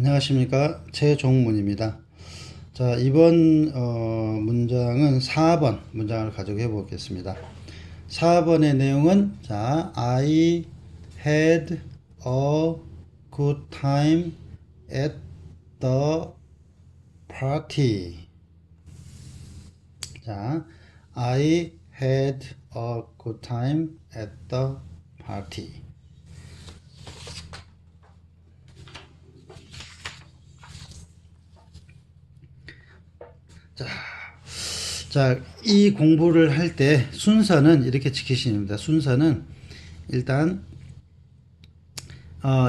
안녕하십니까, 최종문입니다. 자, 이번 문장은 4번 문장을 가지고 해보겠습니다. 4번의 내용은 자, I had a good time at the party. 자, I had a good time at the party. 자, 이 공부를 할 때 순서는 이렇게 지키시면 됩니다. 순서는 일단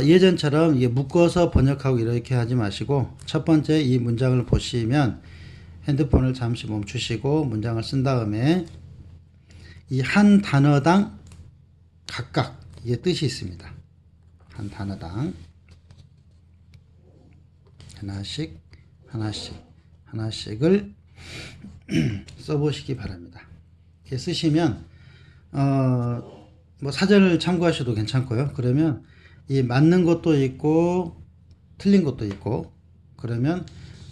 예전처럼 이게 묶어서 번역하고 이렇게 하지 마시고 첫 번째 이 문장을 보시면 핸드폰을 잠시 멈추시고 문장을 쓴 다음에 이 한 단어당 각각 이게 뜻이 있습니다. 한 단어당 하나씩을 써보시기 바랍니다. 이렇게 쓰시면 뭐 사전을 참고하셔도 괜찮고요. 그러면 이 맞는 것도 있고 틀린 것도 있고, 그러면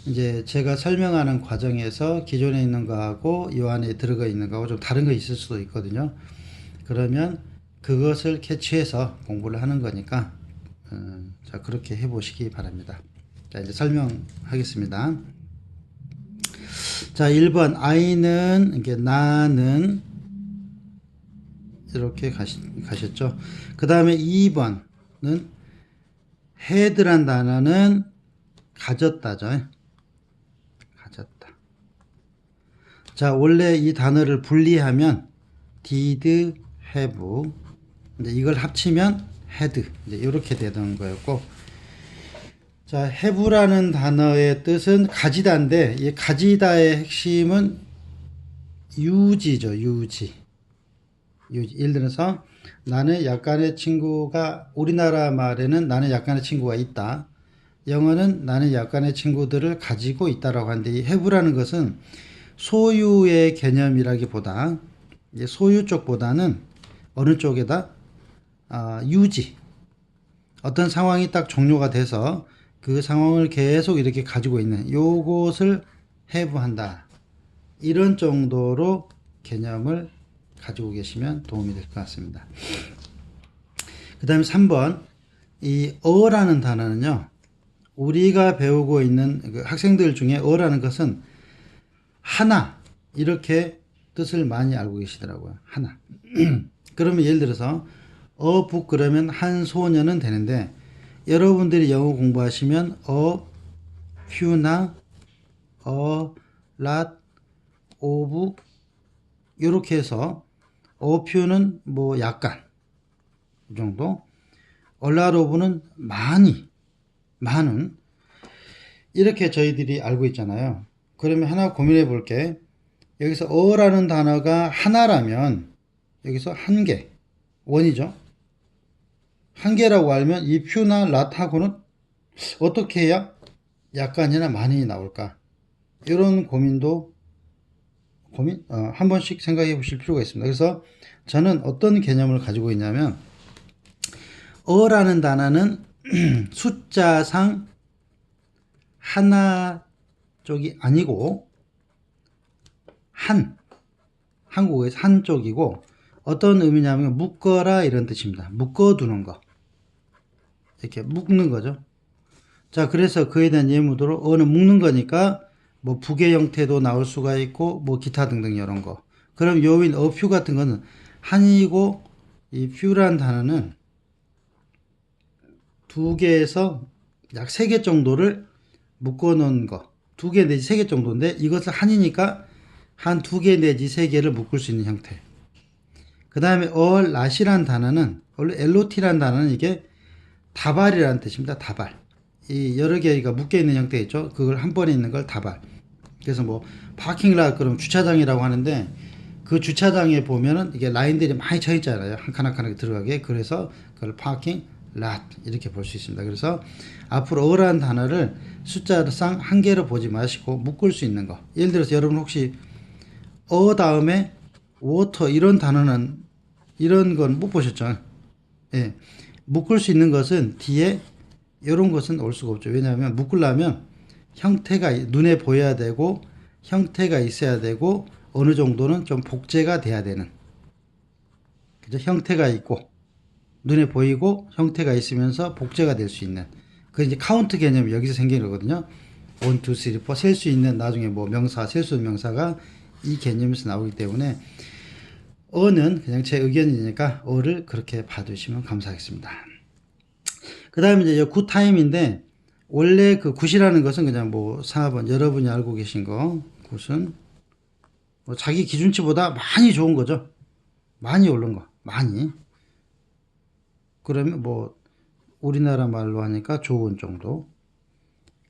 이제 제가 설명하는 과정에서 기존에 있는 거하고 이 안에 들어가 있는 거하고 좀 다른 거 있을 수도 있거든요. 그러면 그것을 캐치해서 공부를 하는 거니까 자, 그렇게 해보시기 바랍니다. 자, 이제 설명하겠습니다. 자, 1번 I는 이게 나는 이렇게 가셨죠. 그 다음에 2번은 had란 단어는 가졌다죠. 가졌다. 자, 원래 이 단어를 분리하면 did, have, 이제 이걸 합치면 had, 이제 이렇게 되는 거였고, 자, have라는 단어의 뜻은 가지다인데, 이 가지다의 핵심은 유지죠, 유지. 예를 들어서, 나는 약간의 친구가, 우리나라 말에는 나는 약간의 친구가 있다. 영어는 나는 약간의 친구들을 가지고 있다라고 하는데, 이 have라는 것은 소유의 개념이라기보다, 소유 쪽보다는 어느 쪽에다, 유지. 어떤 상황이 딱 종료가 돼서, 그 상황을 계속 이렇게 가지고 있는 요것을 have 한다. 이런 정도로 개념을 가지고 계시면 도움이 될 것 같습니다. 그 다음에 3번 이 어라는 단어는요, 우리가 배우고 있는 그 학생들 중에 어라는 것은 하나 이렇게 뜻을 많이 알고 계시더라고요. 하나. 그러면 예를 들어서 어북 그러면 한 소년은 되는데, 여러분들이 영어 공부하시면 a few나 a lot of 이렇게 해서 a few는 뭐 약간 이 정도, a lot of는 많은 이렇게 저희들이 알고 있잖아요. 그러면 하나 고민해 볼게. 여기서 a라는 단어가 하나라면 여기서 한 개, 원이죠. 한 개라고 알면 이 few나 lot하고는 어떻게 해야 약간이나 많이 나올까? 이런 한 번씩 생각해 보실 필요가 있습니다. 그래서 저는 어떤 개념을 가지고 있냐면, 어라는 단어는 숫자상 하나 쪽이 아니고 한국에서 한 쪽이고, 어떤 의미냐면 묶어라 이런 뜻입니다. 묶어두는 거. 이렇게 묶는 거죠. 자, 그래서 그에 대한 예문으로 어는 묶는 거니까 뭐 부계 형태도 나올 수가 있고 뭐 기타 등등 이런 거. 그럼 요인 a few 같은 거는 한이고, 이 few라는 단어는 두 개에서 약 세 개 정도를 묶어 놓은 거. 두 개 내지 세 개 정도인데, 이것을 한이니까 한 두 개 내지 세 개를 묶을 수 있는 형태. 그 다음에 lot이라는 단어는, 원래 lot라는 단어는 이게 다발이라는 뜻입니다. 다발. 이 여러 개가 묶여 있는 형태 있죠. 그걸 한 번에 있는 걸 다발. 그래서 뭐 파킹lot 그럼 주차장이라고 하는데, 그 주차장에 보면은 이게 라인들이 많이 쳐 있잖아요. 한 칸 한 칸 들어가게. 그래서 그걸 파킹 lot 이렇게 볼 수 있습니다. 그래서 앞으로 어라는 단어를 숫자상 한 개로 보지 마시고 묶을 수 있는 거. 예를 들어서 여러분 혹시 다음에 water 이런 단어는, 이런 건 못 보셨죠? 예. 묶을 수 있는 것은 뒤에 이런 것은 올 수가 없죠. 왜냐하면 묶으려면 형태가 눈에 보여야 되고 형태가 있어야 되고 어느 정도는 좀 복제가 돼야 되는, 그죠? 형태가 있고 눈에 보이고 형태가 있으면서 복제가 될 수 있는, 그 이제 카운트 개념이 여기서 생기는 거거든요. 1, 2, 3, 4 셀 수 있는, 나중에 뭐 명사, 셀 수 있는 명사가 이 개념에서 나오기 때문에 어는 그냥 제 의견이니까 어를 그렇게 봐두시면 감사하겠습니다. 그 다음에 이제 굿타임인데, 원래 그 굿이라는 것은 그냥 뭐 4번 여러분이 알고 계신 거, 굿은 뭐 자기 기준치보다 많이 좋은 거죠. 많이 오른 거, 많이. 그러면 뭐 우리나라 말로 하니까 좋은 정도.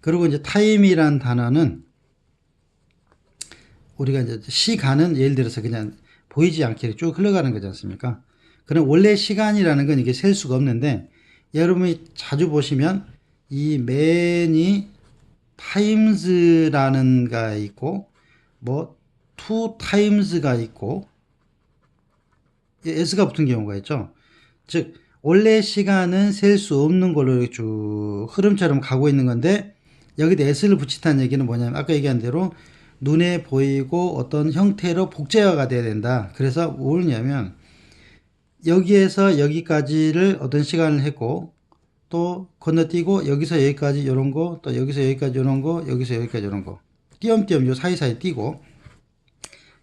그리고 이제 타임이란 단어는 우리가 이제 시간은 예를 들어서 그냥 보이지 않게 쭉 흘러가는 거지 않습니까? 그럼 원래 시간이라는 건 이게 셀 수가 없는데, 여러분이 자주 보시면 이 many times라는 가 있고 뭐 two times가 있고 s가 붙은 경우가 있죠. 즉 원래 시간은 셀 수 없는 걸로 쭉 흐름처럼 가고 있는 건데, 여기다 s를 붙인다는 얘기는 뭐냐면 아까 얘기한 대로 눈에 보이고 어떤 형태로 복제화가 돼야 된다. 그래서 뭐냐면 여기에서 여기까지를 어떤 시간을 했고 또 건너뛰고 여기서 여기까지 이런 거, 또 여기서 여기까지 이런 거, 여기서 여기까지 이런 거, 띄엄띄엄 요 사이사이 띄고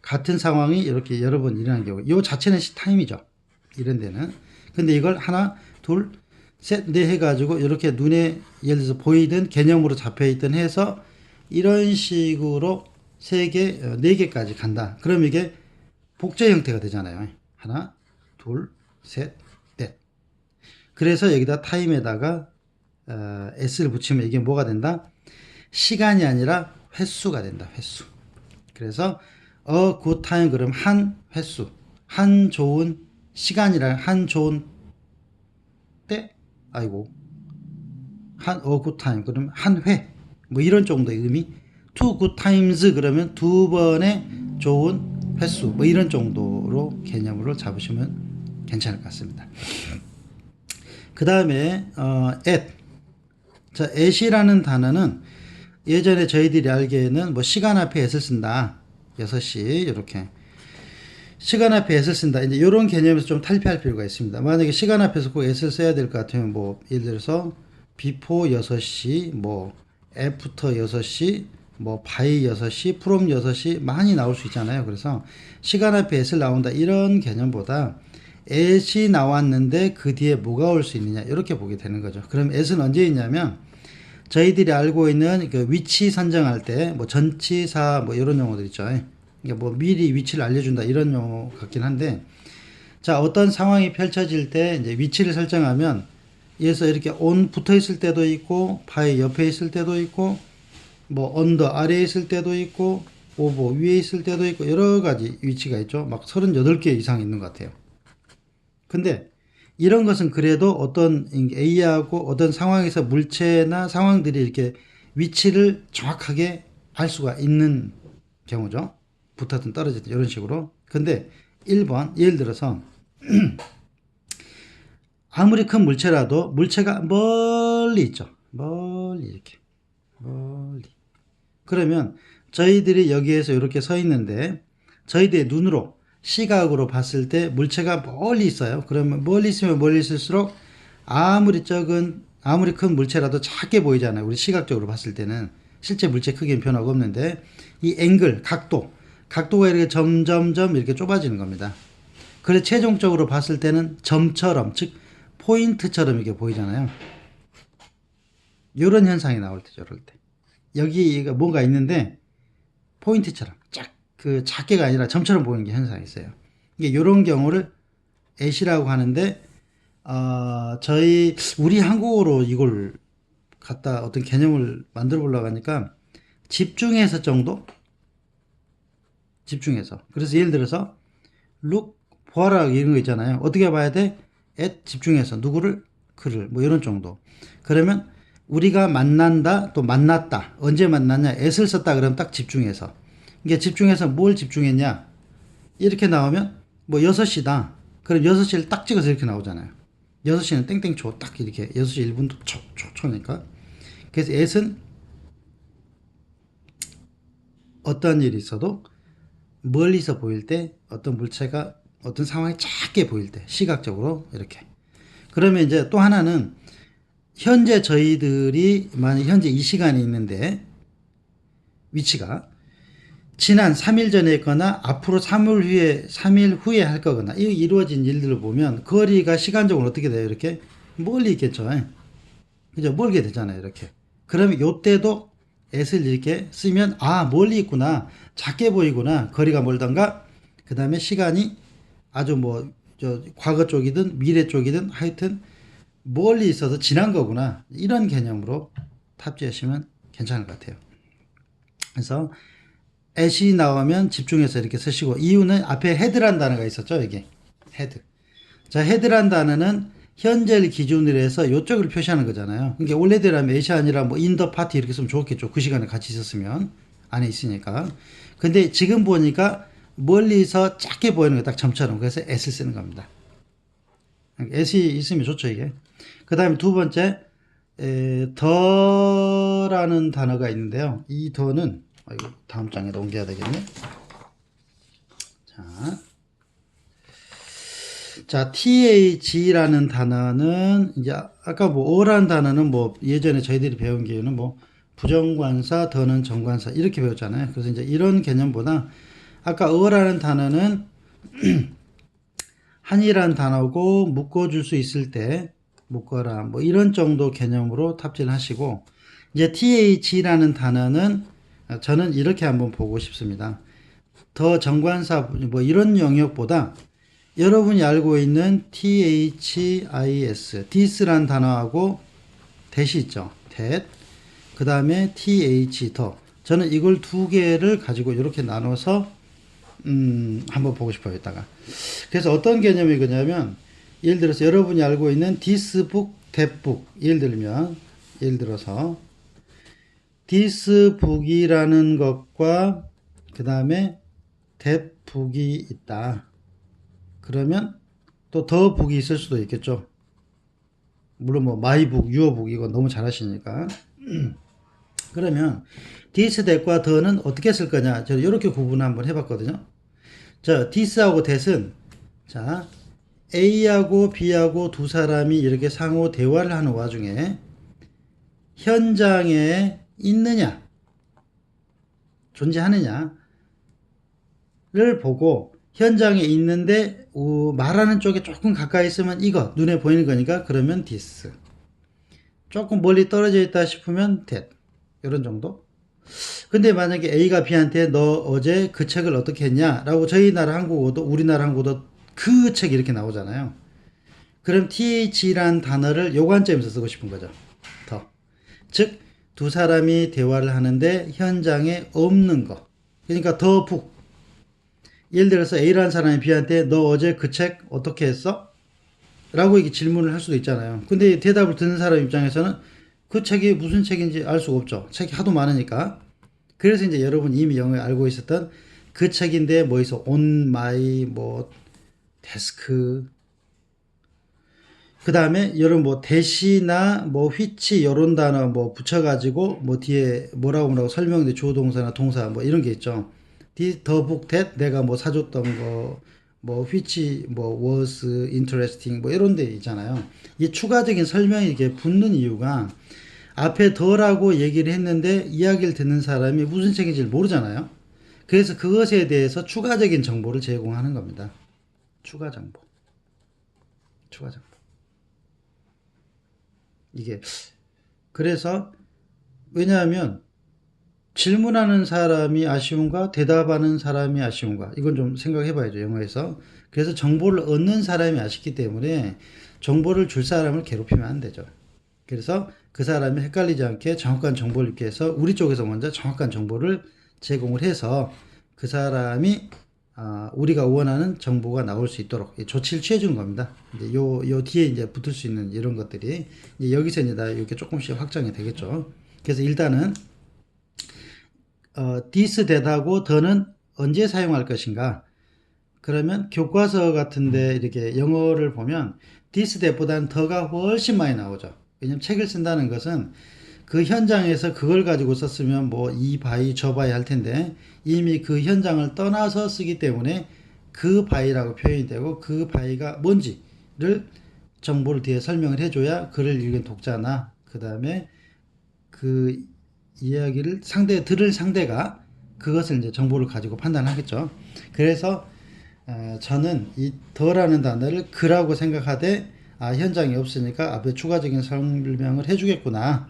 같은 상황이 이렇게 여러 번 일어나는 경우, 요 자체는 타임이죠. 이런 데는. 근데 이걸 하나, 둘, 셋, 넷 해가지고 이렇게 눈에 예를 들어서 보이든 개념으로 잡혀있든 해서 이런 식으로 세 개, 네 개까지 간다. 그럼 이게 복제 형태가 되잖아요. 하나, 둘, 셋, 넷. 그래서 여기다 타임에다가 s를 붙이면 이게 뭐가 된다? 시간이 아니라 횟수가 된다. 횟수. 그래서 a good time 그럼 한 횟수, 한 좋은 시간이란 한 좋은 때, 아이고, 한 a good time 그럼 한 회, 뭐 이런 정도의 의미. two good times 그러면 두 번의 좋은 횟수, 뭐 이런 정도로 개념으로 잡으시면 괜찮을 것 같습니다. 그 다음에 at. 자, at이라는 단어는 예전에 저희들이 알기에는 뭐 시간 앞에 at을 쓴다. 6시 이렇게 시간 앞에 at을 쓴다. 이제 이런 개념에서 좀 탈피할 필요가 있습니다. 만약에 시간 앞에서 꼭 at을 써야 될 것 같으면 뭐 예를 들어서 before 6시, 뭐 after 6시, 뭐 by 6시, from 6시 많이 나올 수 있잖아요. 그래서 시간 앞에 at을 나온다 이런 개념보다 at이 나왔는데 그 뒤에 뭐가 올 수 있느냐 이렇게 보게 되는 거죠. 그럼 at은 언제 있냐면 저희들이 알고 있는 그 위치 선정할 때 뭐 전치사 뭐 이런 용어들 있죠. 그러니까 뭐 미리 위치를 알려준다 이런 용어 같긴 한데, 자 어떤 상황이 펼쳐질 때 이제 위치를 설정하면 예서 이렇게 on 붙어 있을 때도 있고 by 옆에 있을 때도 있고 뭐 under 아래에 있을 때도 있고 over 위에 있을 때도 있고 여러 가지 위치가 있죠. 막 38개 이상 있는 것 같아요. 근데 이런 것은 그래도 어떤 A하고 어떤 상황에서 물체나 상황들이 이렇게 위치를 정확하게 알 수가 있는 경우죠. 붙었든 떨어졌든 이런 식으로. 근데 1번 예를 들어서 아무리 큰 물체라도 물체가 멀리 있죠. 멀리 이렇게 멀리. 그러면 저희들이 여기에서 이렇게 서 있는데 저희들의 눈으로 시각으로 봤을 때 물체가 멀리 있어요. 그러면 멀리 있으면 멀리 있을수록 아무리 큰 물체라도 작게 보이잖아요. 우리 시각적으로 봤을 때는 실제 물체 크기는 변화가 없는데 이 앵글, 각도가 이렇게 점점점 이렇게 좁아지는 겁니다. 그래서 최종적으로 봤을 때는 점처럼, 즉 포인트처럼 이렇게 보이잖아요. 이런 현상이 나올 때죠. 이럴 때 여기가 뭔가 있는데 포인트처럼 작게가 아니라 점처럼 보이는 게 현상이 있어요. 이게 이런 경우를 at이라고 하는데, 우리 한국어로 이걸 갖다 어떤 개념을 만들어 보려고 하니까 집중해서 정도? 집중해서. 그래서 예를 들어서 look, 보아라 이런 거 있잖아요. 어떻게 봐야 돼? at 집중해서 누구를? 그를. 뭐 이런 정도. 그러면 우리가 만난다, 또 만났다. 언제 만났냐? at을 썼다 그러면 딱 집중해서. 이게 집중해서 뭘 집중했냐? 이렇게 나오면 뭐 6시다. 그럼 6시를 딱 찍어서 이렇게 나오잖아요. 6시는 땡땡초 딱 이렇게 6시 1분도 초니까. 그래서 at은 어떤 일이 있어도 멀리서 보일 때 어떤 물체가 어떤 상황이 작게 보일 때 시각적으로 이렇게. 그러면 이제 또 하나는 현재 저희들이 만약 현재 이 시간에 있는데 위치가 지난 3일 전에 있거나 앞으로 3일 후에 할 거거나 이 이루어진 일들을 보면 거리가 시간적으로 어떻게 돼요? 이렇게 멀리 있겠죠. 그죠? 멀게 되잖아요. 이렇게. 그러면 요때도 s를 이렇게 쓰면 아 멀리 있구나, 작게 보이구나, 거리가 멀던가, 그 다음에 시간이 아주 뭐 저 과거 쪽이든 미래 쪽이든 하여튼 멀리 있어서 지난 거구나, 이런 개념으로 탑재하시면 괜찮을 것 같아요. 그래서 at이 나오면 집중해서 이렇게 쓰시고, 이유는 앞에 head란 단어가 있었죠. 이게 head. 자, head란 단어는 현재를 기준으로 해서 이쪽을 표시하는 거잖아요. 그러니까 원래대로라면 at이 아니라 뭐 in the party 이렇게 쓰면 좋겠죠. 그 시간에 같이 있었으면 안에 있으니까. 근데 지금 보니까 멀리서 작게 보이는 거 딱 점처럼, 그래서 at을 쓰는 겁니다. at이 있으면 좋죠 이게. 그 다음에 두 번째 더라는 단어가 있는데요. 이 더는 이거 다음 장에 옮겨야 되겠네. 자, th라는 단어는 이제 아까 뭐 어라는 단어는 뭐 예전에 저희들이 배운 게는 뭐 부정관사, 더는 정관사 이렇게 배웠잖아요. 그래서 이제 이런 개념보다 아까 어라는 단어는 한이란 단어고 묶어줄 수 있을 때 묶어라 뭐 이런 정도 개념으로 탑재를 하시고, 이제 th라는 단어는 저는 이렇게 한번 보고 싶습니다. 더 정관사 뭐 이런 영역보다 여러분이 알고 있는 this, this란 단어하고 that이 있죠. that. 그 다음에 th, 더. 저는 이걸 두 개를 가지고 이렇게 나눠서 한번 보고 싶어요, 이따가. 그래서 어떤 개념이 그냐면, 예를 들어서 여러분이 알고 있는 this book, that book. 예를 들어서 this book이라는 것과 그 다음에 that book이 있다. 그러면 또 더 북이 있을 수도 있겠죠. 물론 뭐 my book, your book 이거 너무 잘하시니까. 그러면 this, that과 더는 어떻게 쓸 거냐, 저는 이렇게 구분 한번 해봤거든요. 자, this하고 that은 자 A하고 B하고 두 사람이 이렇게 상호 대화를 하는 와중에 현장에 있느냐, 존재하느냐를 보고 현장에 있는데 말하는 쪽에 조금 가까이 있으면 이거 눈에 보이는 거니까 그러면 this, 조금 멀리 떨어져 있다 싶으면 that, 이런 정도. 근데 만약에 A가 B한테 너 어제 그 책을 어떻게 했냐 라고 저희 나라 한국어도 우리나라 한국어도 그 책 이렇게 나오잖아요. 그럼 th란 단어를 요 관점에서 쓰고 싶은 거죠. 더. 즉 두 사람이 대화를 하는데 현장에 없는 거. 그러니까 더 북. 예를 들어서 A라는 사람이 B한테 너 어제 그 책 어떻게 했어? 라고 이렇게 질문을 할 수도 있잖아요. 근데 대답을 듣는 사람 입장에서는 그 책이 무슨 책인지 알 수가 없죠. 책이 하도 많으니까. 그래서 이제 여러분 이미 영어에 알고 있었던 그 책인데 뭐 있어? on my 뭐 desk. 그 다음에 여러분 뭐 대시나 뭐 which 이런 단어 뭐 붙여가지고 뭐 뒤에 뭐라고 설명돼, 주어 동사나 동사 뭐 이런 게 있죠. the book that 내가 뭐 사줬던 거, 뭐 which 뭐 was interesting 뭐 이런 데 있잖아요. 이 추가적인 설명이 이렇게 붙는 이유가 앞에 더라고 얘기를 했는데 이야기를 듣는 사람이 무슨 책인지 모르잖아요. 그래서 그것에 대해서 추가적인 정보를 제공하는 겁니다. 추가 정보. 이게 그래서 왜냐하면 질문하는 사람이 아쉬운가 대답하는 사람이 아쉬운가 이건 좀 생각해 봐야죠, 영어에서. 그래서 정보를 얻는 사람이 아쉽기 때문에 정보를 줄 사람을 괴롭히면 안 되죠. 그래서 그 사람이 헷갈리지 않게 정확한 정보를 얻기 위해서 우리 쪽에서 먼저 정확한 정보를 제공을 해서 그 사람이 우리가 원하는 정보가 나올 수 있도록 조치를 취해 주는 겁니다. 이제 요 뒤에 이제 붙을 수 있는 이런 것들이 이제 여기서 이제 다 이렇게 조금씩 확장이 되겠죠. 그래서 일단은 this that하고 더는 언제 사용할 것인가, 그러면 교과서 같은데 이렇게 영어를 보면 this that보다는 더가 훨씬 많이 나오죠. 왜냐면 책을 쓴다는 것은 그 현장에서 그걸 가지고 썼으면 뭐 이 바이 저 바이 할 텐데 이미 그 현장을 떠나서 쓰기 때문에 그 바이라고 표현이 되고 그 바이가 뭔지를 정보를 뒤에 설명을 해줘야 글을 읽은 독자나 그 다음에 그 이야기를 들을 상대가 그것을 이제 정보를 가지고 판단하겠죠. 그래서 저는 이 더라는 단어를 그라고 생각하되 현장이 없으니까 앞에 추가적인 설명을 해주겠구나.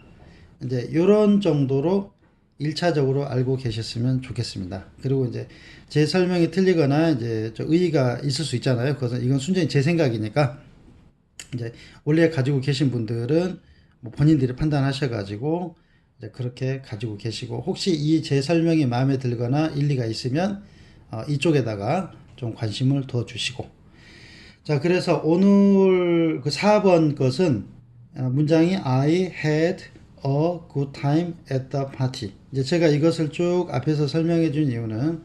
이제 이런 정도로 1차적으로 알고 계셨으면 좋겠습니다. 그리고 이제 제 설명이 틀리거나 이제 의의가 있을 수 있잖아요. 그것은 이건 순전히 제 생각이니까 이제 원래 가지고 계신 분들은 뭐 본인들이 판단하셔가지고 이제 그렇게 가지고 계시고 혹시 이 제 설명이 마음에 들거나 일리가 있으면 이쪽에다가 좀 관심을 더 주시고 자 그래서 오늘 그 4번 것은 문장이 I had a good time at the party 이제 제가 이것을 쭉 앞에서 설명해 준 이유는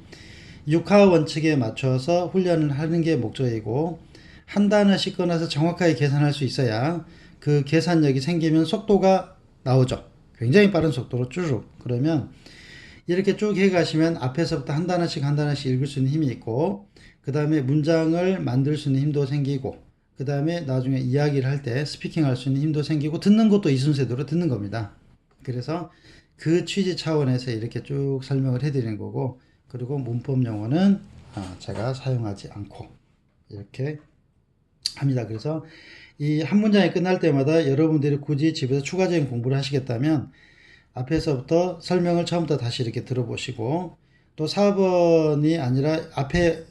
육하 원칙에 맞춰서 훈련을 하는 게 목적이고 한 단어씩 꺼내서 정확하게 계산할 수 있어야 그 계산력이 생기면 속도가 나오죠. 굉장히 빠른 속도로 쭈르륵. 그러면 이렇게 쭉 해가시면 앞에서부터 한 단어씩 한 단어씩 읽을 수 있는 힘이 있고 그 다음에 문장을 만들 수 있는 힘도 생기고 그 다음에 나중에 이야기를 할 때 스피킹 할 수 있는 힘도 생기고 듣는 것도 이 순서대로 듣는 겁니다. 그래서 그 취지 차원에서 이렇게 쭉 설명을 해드리는 거고 그리고 문법 용어는 제가 사용하지 않고 이렇게 합니다. 그래서 이 한 문장이 끝날 때마다 여러분들이 굳이 집에서 추가적인 공부를 하시겠다면 앞에서부터 설명을 처음부터 다시 이렇게 들어보시고 또 4번이 아니라 앞에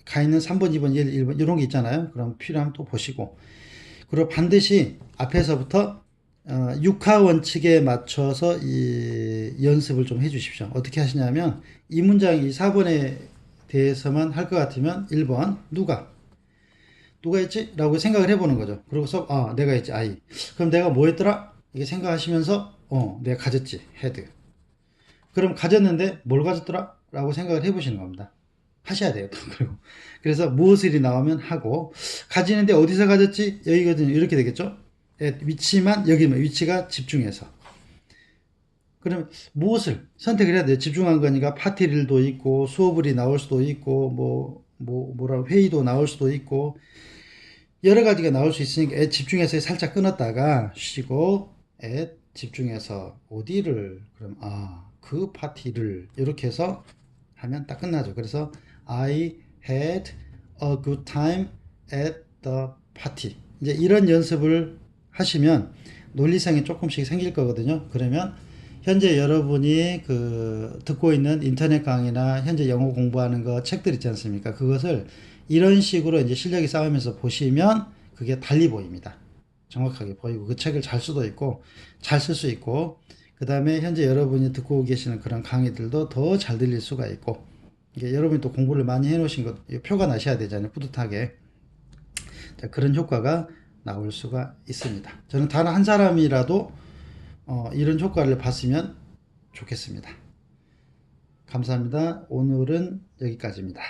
가 있는 3번, 2번, 1번 이런 게 있잖아요. 그럼 필요하면 또 보시고 그리고 반드시 앞에서부터 육하 원칙에 맞춰서 이 연습을 좀 해 주십시오. 어떻게 하시냐면 이 문장 이 4번에 대해서만 할 것 같으면 1번 누가 했지? 라고 생각을 해보는 거죠. 그러고서 내가 했지 I 그럼 내가 뭐 했더라? 이게 생각하시면서 내가 가졌지 had 그럼 가졌는데 뭘 가졌더라? 라고 생각을 해보시는 겁니다. 하셔야 돼요. 또 그리고 그래서 무엇을이 나오면 하고 가지는데 어디서 가졌지? 여기거든요. 이렇게 되겠죠? 위치만 여기면 위치가 집중해서 그럼 무엇을 선택을 해야 돼요. 집중한 거니까 파티를도 있고 수업을이 나올 수도 있고 뭐라 회의도 나올 수도 있고 여러 가지가 나올 수 있으니까 집중해서 살짝 끊었다가 쉬고 집중해서 어디를 그럼 그 파티를 이렇게 해서 하면 딱 끝나죠. 그래서 I had a good time at the party. 이제 이런 연습을 하시면 논리성이 조금씩 생길 거거든요. 그러면 현재 여러분이 듣고 있는 인터넷 강의나 현재 영어 공부하는 거 책들 있지 않습니까? 그것을 이런 식으로 이제 실력이 쌓이면서 보시면 그게 달리 보입니다. 정확하게 보이고 그 책을 잘 수도 있고 잘 쓸 수 있고 그 다음에 현재 여러분이 듣고 계시는 그런 강의들도 더 잘 들릴 수가 있고 이게 여러분이 또 공부를 많이 해 놓으신 것 표가 나셔야 되잖아요. 뿌듯하게 자, 그런 효과가 나올 수가 있습니다. 저는 단 한 사람이라도 이런 효과를 봤으면 좋겠습니다. 감사합니다. 오늘은 여기까지입니다.